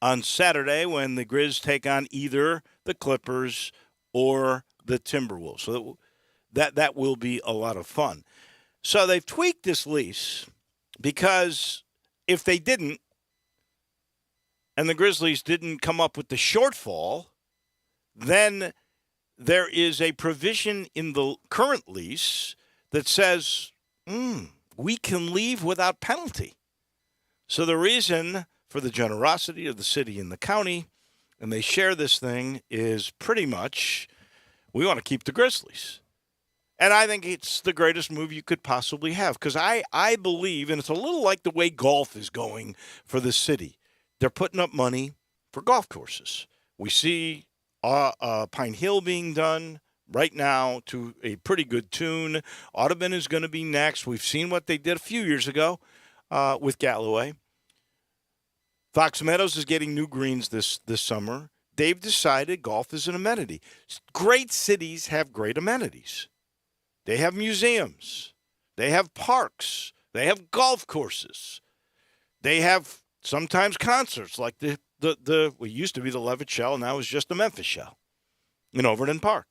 on Saturday when the Grizz take on either the Clippers or the Timberwolves. So that will be a lot of fun. So they've tweaked this lease because if they didn't, and the Grizzlies didn't come up with the shortfall, then there is a provision in the current lease that says we can leave without penalty. So the reason for the generosity of the city and the county, and they share this thing, is pretty much we want to keep the Grizzlies. And I think it's the greatest move you could possibly have because I believe, and it's a little like the way golf is going for the city. They're putting up money for golf courses. We see Pine Hill being done right now to a pretty good tune. Audubon is going to be next. We've seen what they did a few years ago with Galloway. Fox Meadows is getting new greens this summer. They've decided golf is an amenity. Great cities have great amenities. They have museums. They have parks. They have golf courses. They have sometimes concerts like we used to be the Levitt Shell, now it's just the Memphis Shell in Overton Park.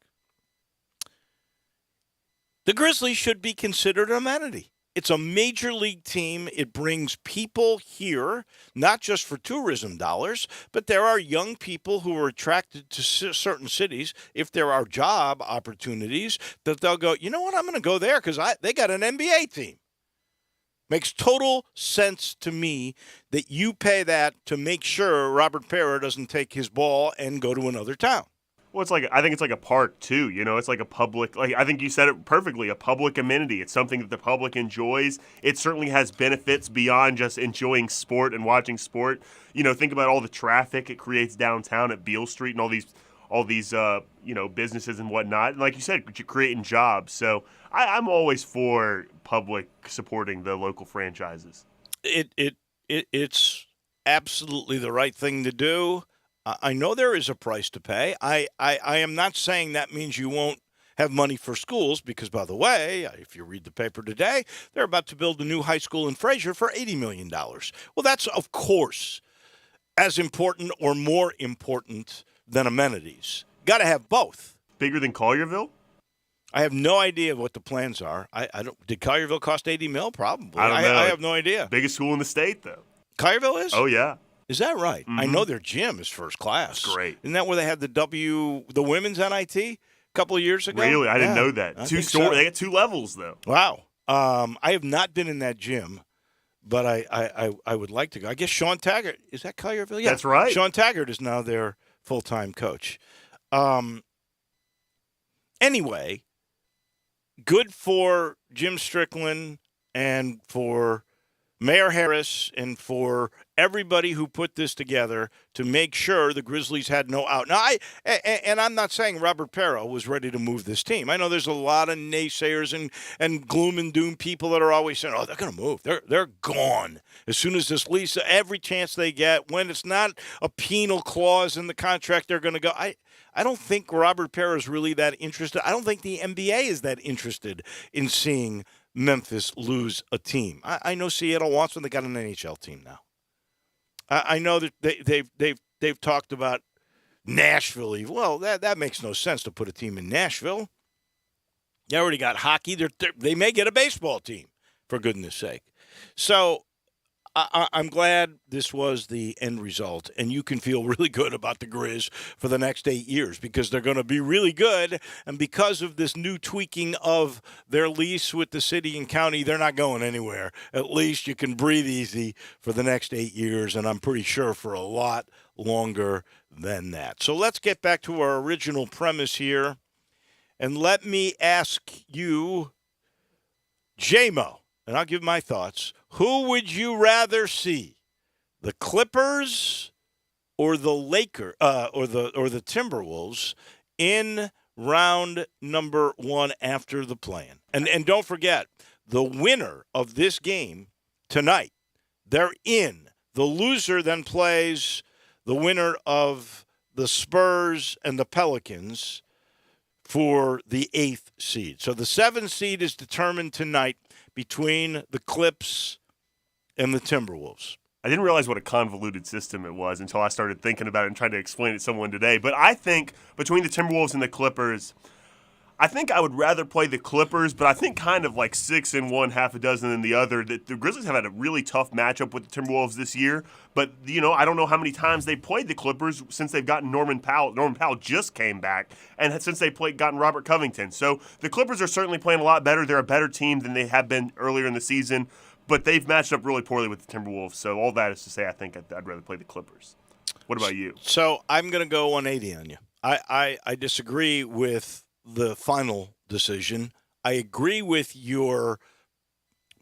The Grizzlies should be considered an amenity. It's a major league team. It brings people here, not just for tourism dollars, but there are young people who are attracted to certain cities. If there are job opportunities, that they'll go, you know what, I'm going to go there because they got an NBA team. Makes total sense to me that you pay that to make sure Robert Parra doesn't take his ball and go to another town. Well, I think it's like a park too. It's like a public. I think you said it perfectly. A public amenity. It's something that the public enjoys. It certainly has benefits beyond just enjoying sport and watching sport. Think about all the traffic it creates downtown at Beale Street and all these businesses and whatnot. And like you said, you're creating jobs. So I'm always for public supporting the local franchises. It's absolutely the right thing to do. I know there is a price to pay. I am not saying that means you won't have money for schools because, by the way, if you read the paper today, they're about to build a new high school in Fraser for $80 million. Well, that's, of course, as important or more important than amenities. Got to have both. Bigger than Collierville? I have no idea what the plans are. I don't. Did Collierville cost $80 million? Probably. I don't know. I have no idea. Biggest school in the state, though. Collierville is? Oh, yeah. Is that right? Mm-hmm. I know their gym is first class. It's great. Isn't that where they had the women's NIT a couple of years ago? Really? I didn't know that. They got 2 levels, though. Wow. I have not been in that gym, but I would like to go. I guess Sean Taggart, is that Collierville? Yeah. That's right. Sean Taggart is now their full-time coach. Anyway, good for Jim Strickland and for Mayor Harris and for everybody who put this together to make sure the Grizzlies had no out. Now, I'm not saying Robert Parra was ready to move this team. I know there's a lot of naysayers and gloom and doom people that are always saying, oh, they're going to move. They're gone. As soon as this lease, every chance they get, when it's not a penal clause in the contract, they're going to go. I don't think Robert Parra is really that interested. I don't think the NBA is that interested in seeing Memphis lose a team. I know Seattle wants one. They got an NHL team now. I know that they've talked about Nashville. Well, that makes no sense to put a team in Nashville. They already got hockey. They may get a baseball team, for goodness sake. So I'm glad this was the end result, and you can feel really good about the Grizz for the next 8 years because they're going to be really good, and because of this new tweaking of their lease with the city and county, they're not going anywhere. At least you can breathe easy for the next 8 years, and I'm pretty sure for a lot longer than that. So let's get back to our original premise here, and let me ask you, J-Mo, and I'll give my thoughts. Who would you rather see, the Clippers or the or the Timberwolves in round number 1 after the play-in? And don't forget, the winner of this game tonight, they're in. The loser then plays the winner of the Spurs and the Pelicans for the 8th seed. So the 7th seed is determined tonight between the Clips and the Timberwolves. I didn't realize what a convoluted system it was until I started thinking about it and trying to explain it to someone today. But I think between the Timberwolves and the Clippers, I think I would rather play the Clippers, but I think kind of like 6 in one, half a dozen in the other. The Grizzlies have had a really tough matchup with the Timberwolves this year, but I don't know how many times they played the Clippers since they've gotten Norman Powell. Norman Powell just came back, and since they gotten Robert Covington. So the Clippers are certainly playing a lot better. They're a better team than they have been earlier in the season, but they've matched up really poorly with the Timberwolves. So all that is to say, I think I'd rather play the Clippers. What about you? So I'm going to go 180 on you. I disagree with the final decision. I agree with your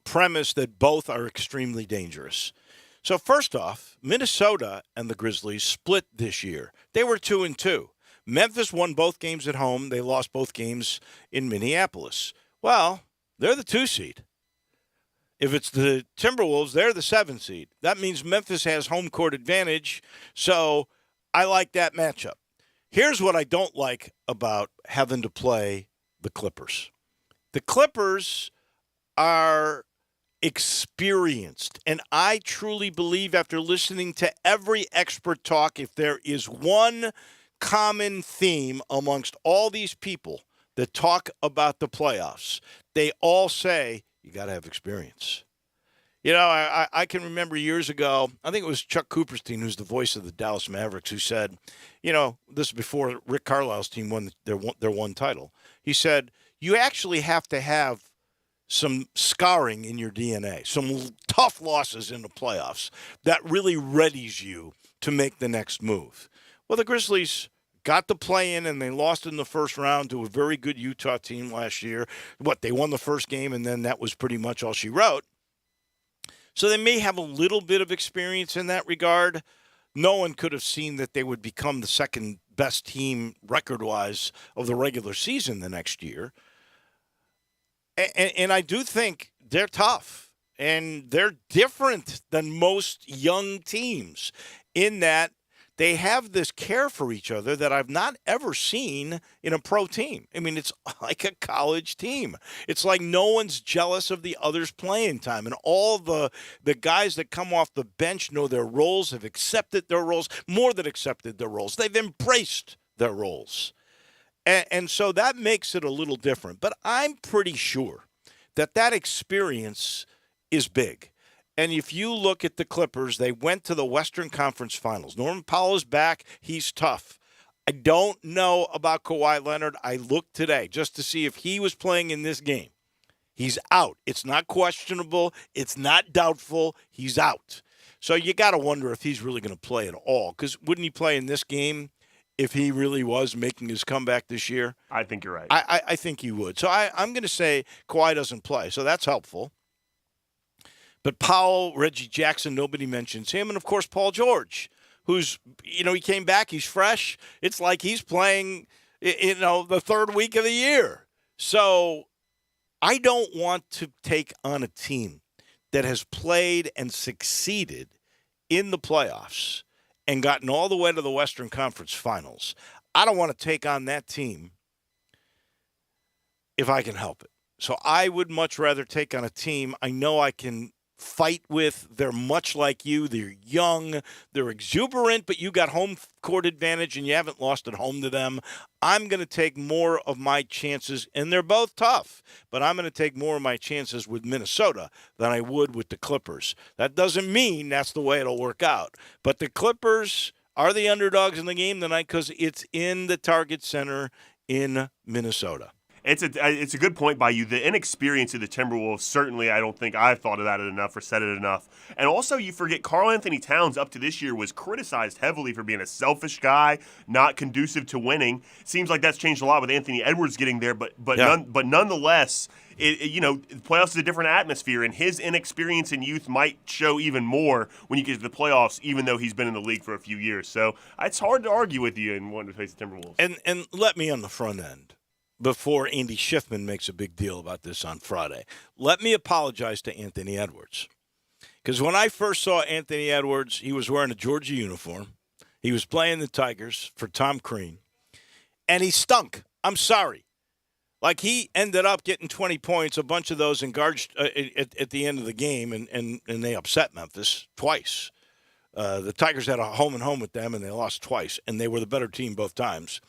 premise that both are extremely dangerous. So first off, Minnesota and the Grizzlies split this year. They were 2-2. Memphis won both games at home. They lost both games in Minneapolis. Well, they're the 2 seed. If it's the Timberwolves, they're the 7 seed. That means Memphis has home court advantage. So I like that matchup. Here's what I don't like about having to play the Clippers. The Clippers are experienced, and I truly believe after listening to every expert talk, if there is one common theme amongst all these people that talk about the playoffs, they all say you got to have experience. I can remember years ago, I think it was Chuck Cooperstein, who's the voice of the Dallas Mavericks, who said, this is before Rick Carlisle's team won their one title. He said, you actually have to have some scarring in your DNA, some tough losses in the playoffs that really readies you to make the next move. Well, the Grizzlies got the play-in, and they lost in the first round to a very good Utah team last year. They won the first game, and then that was pretty much all she wrote. So they may have a little bit of experience in that regard. No one could have seen that they would become the second best team record-wise of the regular season the next year. And I do think they're tough, and they're different than most young teams in that they have this care for each other that I've not ever seen in a pro team. I mean, it's like a college team. It's like no one's jealous of the other's playing time. And all the guys that come off the bench know their roles, have accepted their roles, more than accepted their roles. They've embraced their roles. And so that makes it a little different. But I'm pretty sure that experience is big. And if you look at the Clippers, they went to the Western Conference Finals. Norman Powell is back. He's tough. I don't know about Kawhi Leonard. I looked today just to see if he was playing in this game. He's out. It's not questionable. It's not doubtful. He's out. So you got to wonder if he's really going to play at all. Because wouldn't he play in this game if he really was making his comeback this year? I think you're right. I think he would. So I'm going to say Kawhi doesn't play. So that's helpful. But Powell, Reggie Jackson, nobody mentions him. And, of course, Paul George, who's, he came back. He's fresh. It's like he's playing, the third week of the year. So I don't want to take on a team that has played and succeeded in the playoffs and gotten all the way to the Western Conference Finals. I don't want to take on that team if I can help it. So I would much rather take on a team I know I can fight with. They're much like you. They're young. They're exuberant, but you got home court advantage and you haven't lost at home to them. I'm going to take more of my chances, and they're both tough, but I'm going to take more of my chances with Minnesota than I would with the Clippers. That doesn't mean that's the way it'll work out, but the Clippers are the underdogs in the game tonight because it's in the Target Center in Minnesota. It's a good point by you. The inexperience of the Timberwolves, certainly I don't think I've thought of that enough or said it enough. And also you forget Karl Anthony Towns up to this year was criticized heavily for being a selfish guy, not conducive to winning. Seems like that's changed a lot with Anthony Edwards getting there, but nonetheless, the playoffs is a different atmosphere, and his inexperience in youth might show even more when you get to the playoffs, even though he's been in the league for a few years. So it's hard to argue with you in wanting to face the Timberwolves. And let me on the front end, before Andy Schiffman makes a big deal about this on Friday, let me apologize to Anthony Edwards. Because when I first saw Anthony Edwards, he was wearing a Georgia uniform. He was playing the Tigers for Tom Crean. And he stunk. I'm sorry. Like, he ended up getting 20 points, a bunch of those in guards at the end of the game, and they upset Memphis twice. The Tigers had a home and home with them, and they lost twice, and they were the better team both times.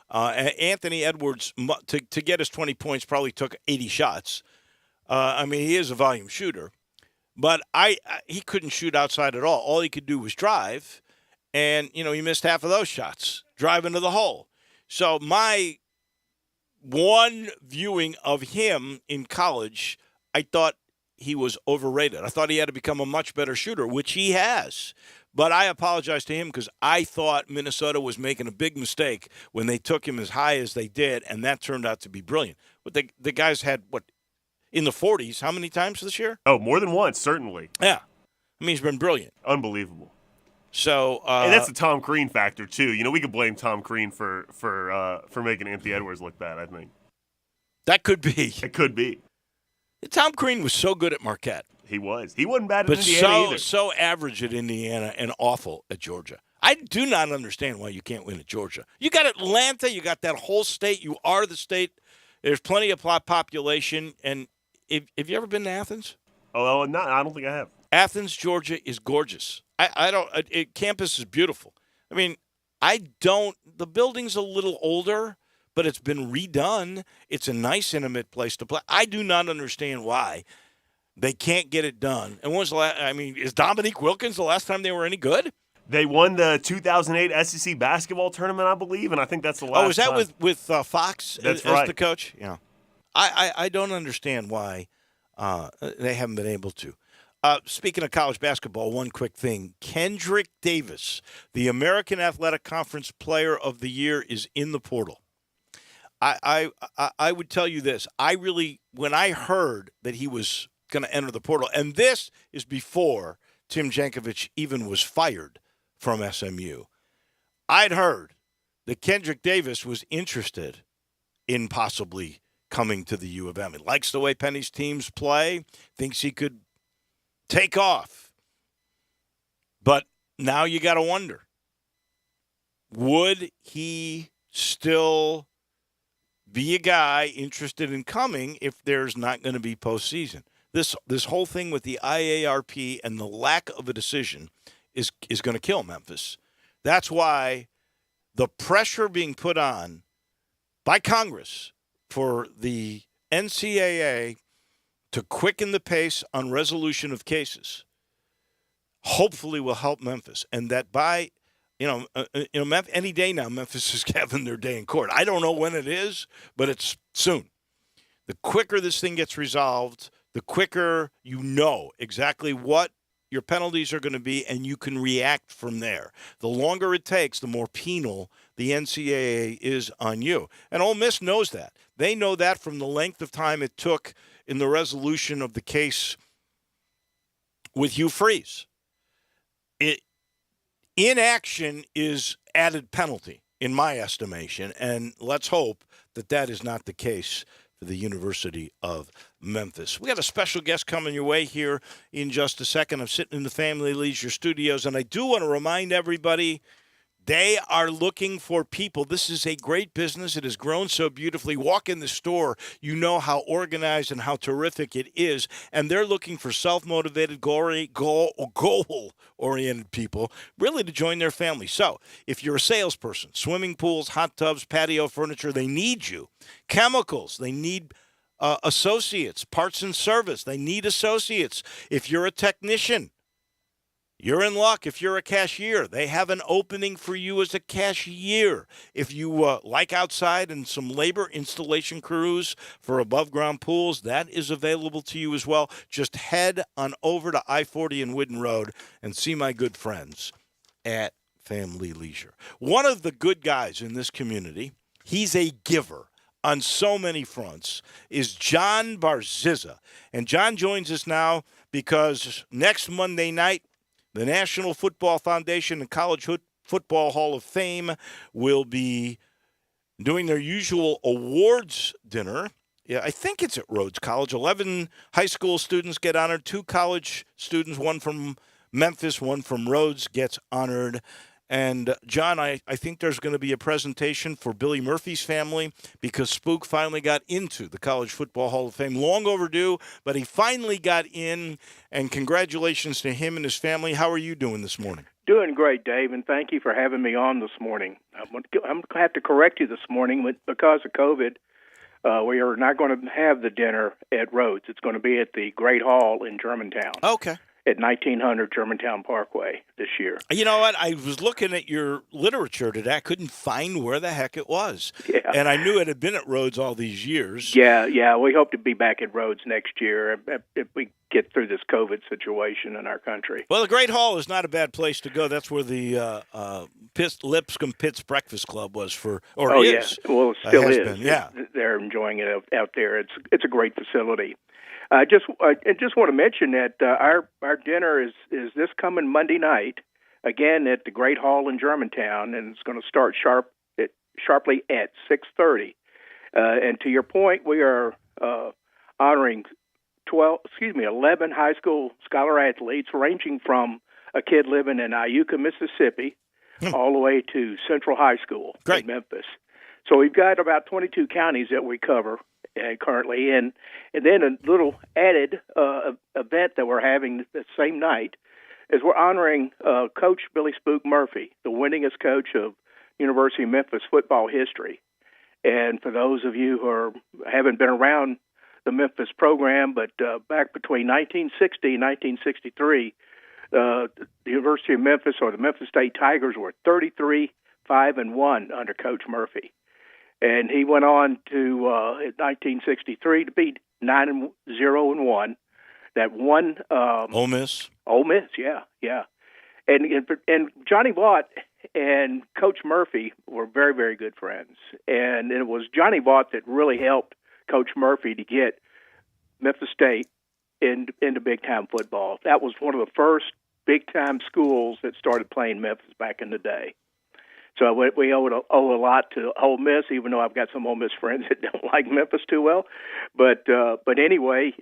Anthony Edwards, to get his 20 points, probably took 80 shots. I mean, he is a volume shooter, but he couldn't shoot outside at all. All he could do was drive, and, he missed half of those shots, drive into the hole. So my one viewing of him in college, I thought he was overrated. I thought he had to become a much better shooter, which he has. But I apologize to him because I thought Minnesota was making a big mistake when they took him as high as they did, and that turned out to be brilliant. But the guys had, in the 40s, how many times this year? Oh, more than once, certainly. Yeah. I mean, he's been brilliant. Unbelievable. So, and that's the Tom Crean factor too. We could blame Tom Crean for making Anthony Edwards look bad. I think that could be. It could be. Tom Crean was so good at Marquette. He was. He wasn't bad at but Indiana either. So average at Indiana and awful at Georgia. I do not understand why you can't win at Georgia. You got Atlanta. You got that whole state. You are the state. There's plenty of population. And have you ever been to Athens? Oh, no, I don't think I have. Athens, Georgia is gorgeous. Campus is beautiful. I mean, the building's a little older, but it's been redone. It's a nice, intimate place to play. I do not understand why they can't get it done. And when was the last? I mean, is Dominique Wilkins the last time they were any good? They won the 2008 SEC basketball tournament, I believe, and I think that's the last time. Oh, is that with Fox as right. The coach? Yeah. I don't understand why they haven't been able to. Speaking of college basketball, one quick thing. Kendrick Davis, the American Athletic Conference Player of the Year, is in the portal. I would tell you this. When I heard that he was going to enter the portal, and this is before Tim Jankovich even was fired from SMU, I'd heard that Kendrick Davis was interested in possibly coming to the U of M. He likes the way Penny's teams play, thinks he could take off. But now you got to wonder, would he still be a guy interested in coming if there's not going to be postseason? This whole thing with the IARP and the lack of a decision is going to kill Memphis. That's why the pressure being put on by Congress for the NCAA to quicken the pace on resolution of cases hopefully will help Memphis. And that by, any day now, Memphis is having their day in court. I don't know when it is, but it's soon. The quicker this thing gets resolved, the quicker you know exactly what your penalties are going to be, and you can react from there. The longer it takes, the more penal the NCAA is on you. And Ole Miss knows that. They know that from the length of time it took in the resolution of the case with Hugh Freeze. Inaction is added penalty, in my estimation, and let's hope that is not the case for the University of Memphis. We got a special guest coming your way here in just a second. I'm sitting in the Family Leisure Studios, and I do want to remind everybody they are looking for people. This is a great business. It has grown so beautifully. Walk in the store, you know how organized and how terrific it is, and they're looking for self-motivated, goal-oriented people really to join their family. So if you're a salesperson, swimming pools, hot tubs, patio furniture, they need you. Chemicals, they need associates. Parts and service, they need associates. If you're a technician, you're in luck. If you're a cashier, they have an opening for you as a cashier. If you like outside and some labor installation crews for above-ground pools, that is available to you as well. Just head on over to I-40 and Whidden Road and see my good friends at Family Leisure. One of the good guys in this community, he's a giver on so many fronts, is John Barziza. And John joins us now because next Monday night, the National Football Foundation and College Football Hall of Fame will be doing their usual awards dinner. Yeah, I think it's at Rhodes College. 11 high school students get honored. 2 college students, one from Memphis, one from Rhodes, gets honored And, John, I think there's going to be a presentation for Billy Murphy's family because Spook finally got into the College Football Hall of Fame. Long overdue, but he finally got in, and congratulations to him and his family. How are you doing this morning? Doing great, Dave, and thank you for having me on this morning. I'm going to have to correct you this morning. Because of COVID, we are not going to have the dinner at Rhodes. It's going to be at the Great Hall in Germantown. Okay. At 1900 Germantown Parkway this year. You know what? I was looking at your literature today. I couldn't find where the heck it was. Yeah. And I knew it had been at Rhodes all these years. Yeah. We hope to be back at Rhodes next year if we get through this COVID situation in our country. Well, the Great Hall is not a bad place to go. That's where the Lipscomb Pitts Breakfast Club was is. Yeah. Well, it still is. Been, yeah. They're enjoying it out there. It's a great facility. I just want to mention that our dinner is this coming Monday night, again at the Great Hall in Germantown, and it's going to start sharply at 6:30. And to your point, we are honoring 11 high school scholar athletes, ranging from a kid living in Iuka, Mississippi, all the way to Central High School in Memphis. So we've got about 22 counties that we cover currently, and then a little added event that we're having the same night is we're honoring Coach Billy Spook Murphy, the winningest coach of University of Memphis football history. And for those of you who haven't been around the Memphis program, but back between 1960 and 1963, the University of Memphis, or the Memphis State Tigers, were 33-5-1 under Coach Murphy. And he went on to, in 1963, to beat 9-0-1. That one. Ole Miss. Ole Miss, yeah. And Johnny Vaught and Coach Murphy were very, very good friends. And it was Johnny Vaught that really helped Coach Murphy to get Memphis State into big-time football. That was one of the first big-time schools that started playing Memphis back in the day. So we owe a lot to Ole Miss, even though I've got some Ole Miss friends that don't like Memphis too well. But anyway,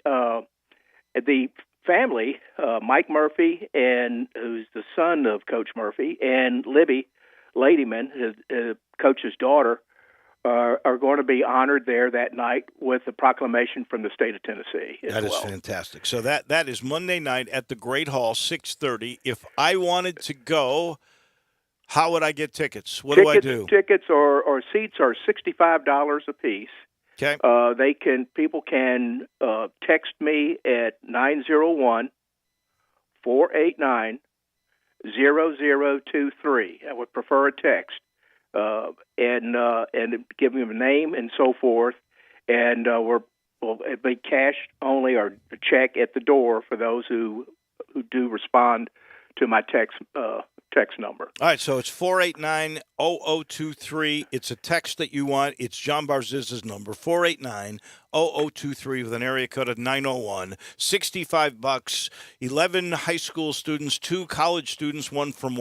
the family, Mike Murphy, and who's the son of Coach Murphy, and Libby Ladyman, his coach's daughter, are going to be honored there that night with a proclamation from the state of Tennessee. That is fantastic. So that is Monday night at the Great Hall, 6:30. If I wanted to go, how would I get tickets? What do I do? Tickets or seats are $65 a piece. Okay. People can text me at 901-489-0023. I would prefer a text, and give them a name and so forth. And it'll be cash only or a check at the door for those who do respond to my text number. All right, so it's 489-0023. It's a text that you want. It's John Barziz's number, 489-0023 with an area code of 901. $65. 11 high school students, 2 college students, one from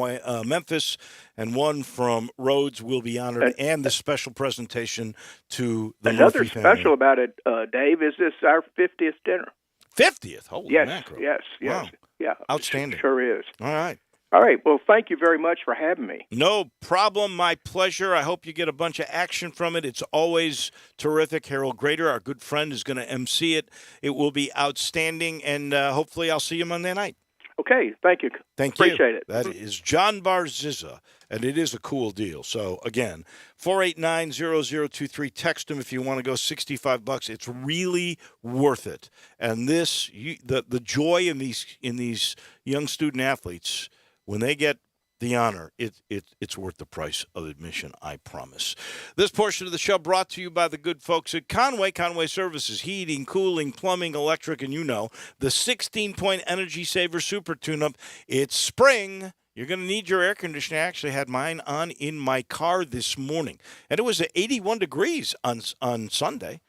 Memphis and one from Rhodes will be honored, and the special presentation to the Another Murphy family. Special about it, Dave, is this our 50th dinner. 50th? Holy mackerel. Yes. Wow. Yeah. Outstanding. It sure is. All right. All right. Well, thank you very much for having me. No problem. My pleasure. I hope you get a bunch of action from it. It's always terrific. Harold Grader, our good friend, is going to MC it. It will be outstanding, and hopefully I'll see you Monday night. Okay. Thank you. Appreciate it. That is John Barzizza, and it is a cool deal. So, again, 489-0023. Text him if you want to go. $65. It's really worth it. And the joy in these young student athletes, when they get the honor, it's worth the price of admission, I promise. This portion of the show brought to you by the good folks at Conway Services, heating, cooling, plumbing, electric, and the 16-point Energy Saver Super Tune-Up. It's spring. You're going to need your air conditioner. I actually had mine on in my car this morning, and it was at 81 degrees on Sunday.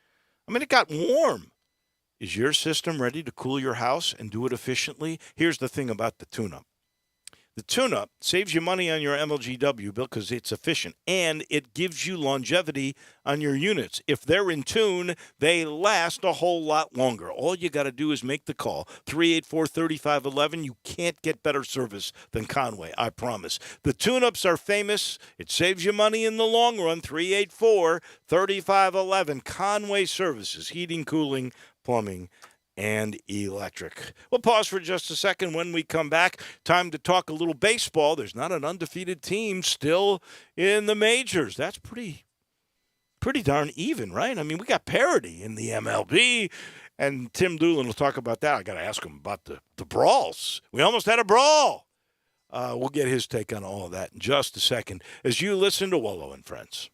I mean, it got warm. Is your system ready to cool your house and do it efficiently? Here's the thing about the tune-up. The tune-up saves you money on your MLGW bill because it's efficient, and it gives you longevity on your units. If they're in tune, they last a whole lot longer. All you got to do is make the call, 384-3511. You can't get better service than Conway, I promise. The tune-ups are famous. It saves you money in the long run, 384-3511. Conway Services, heating, cooling, plumbing, and electric. We'll pause for just a second. When we come back, time to talk a little baseball. There's not an undefeated team still in the majors. That's pretty darn even, right? I mean, we got parity in the MLB, and Tim Doolin will talk about that. I got to ask him about the brawls. We almost had a brawl. We'll get his take on all of that in just a second as you listen to Wolo and Friends.